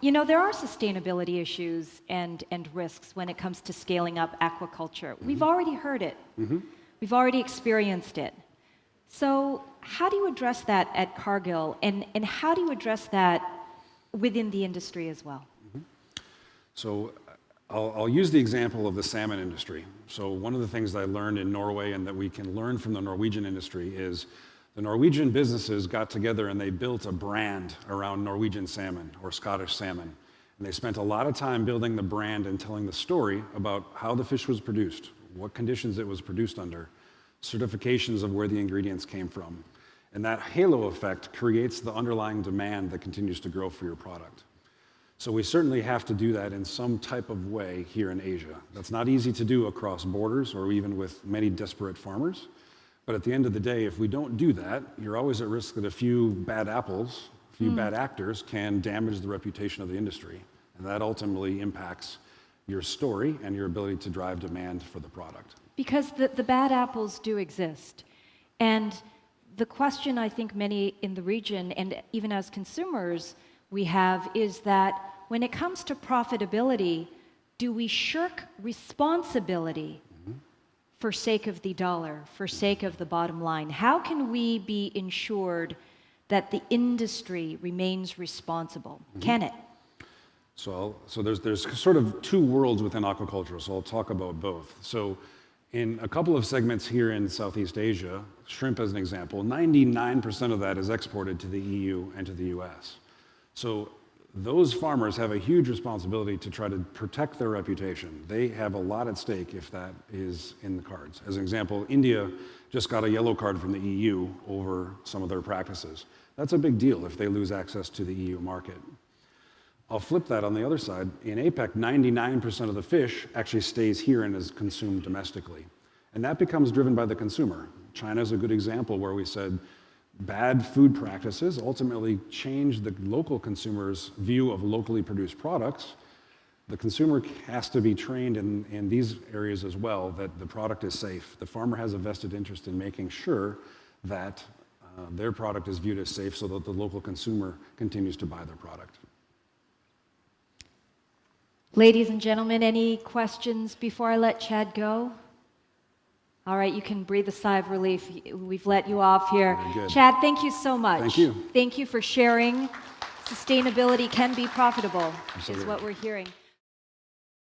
You know, there are sustainability issues and risks when it comes to scaling up aquaculture. We've already heard it. We've already experienced it. So how do you address that at Cargill, and how do you address that within the industry as well? So I'll use the example of the salmon industry. So one of the things that I learned in Norway and that we can learn from the Norwegian industry is the Norwegian businesses got together and they built a brand around Norwegian salmon or Scottish salmon. And they spent a lot of time building the brand and telling the story about how the fish was produced, what conditions it was produced under, certifications of where the ingredients came from. And that halo effect creates the underlying demand that continues to grow for your product. So we certainly have to do that in some type of way here in Asia. That's not easy to do across borders or even with many disparate farmers. But at the end of the day, if we don't do that, you're always at risk that a few bad apples, a few bad actors can damage the reputation of the industry. And that ultimately impacts your story and your ability to drive demand for the product. Because the bad apples do exist. And the question I think many in the region, and even as consumers, we have is that when it comes to profitability, do we shirk responsibility for sake of the dollar, for sake of the bottom line? How can we be ensured that the industry remains responsible? Can it? So there's sort of two worlds within aquaculture, so I'll talk about both. So in a couple of segments here in Southeast Asia, shrimp as an example, 99% of that is exported to the EU and to the US. So those farmers have a huge responsibility to try to protect their reputation. They have a lot at stake if that is in the cards. As an example, India just got a yellow card from the EU over some of their practices. That's a big deal if they lose access to the EU market. I'll flip that on the other side. In APEC, 99% of the fish actually stays here and is consumed domestically. And that becomes driven by the consumer. China is a good example where we said, bad food practices ultimately change the local consumer's view of locally produced products. The consumer has to be trained in these areas as well, that the product is safe. The farmer has a vested interest in making sure that their product is viewed as safe so that the local consumer continues to buy their product. Ladies and gentlemen, any questions before I let Chad go? All right, you can breathe a sigh of relief. We've let you off here. Chad, thank you so much. Thank you. Thank you for sharing. Sustainability can be profitable, Absolutely. is what we're hearing.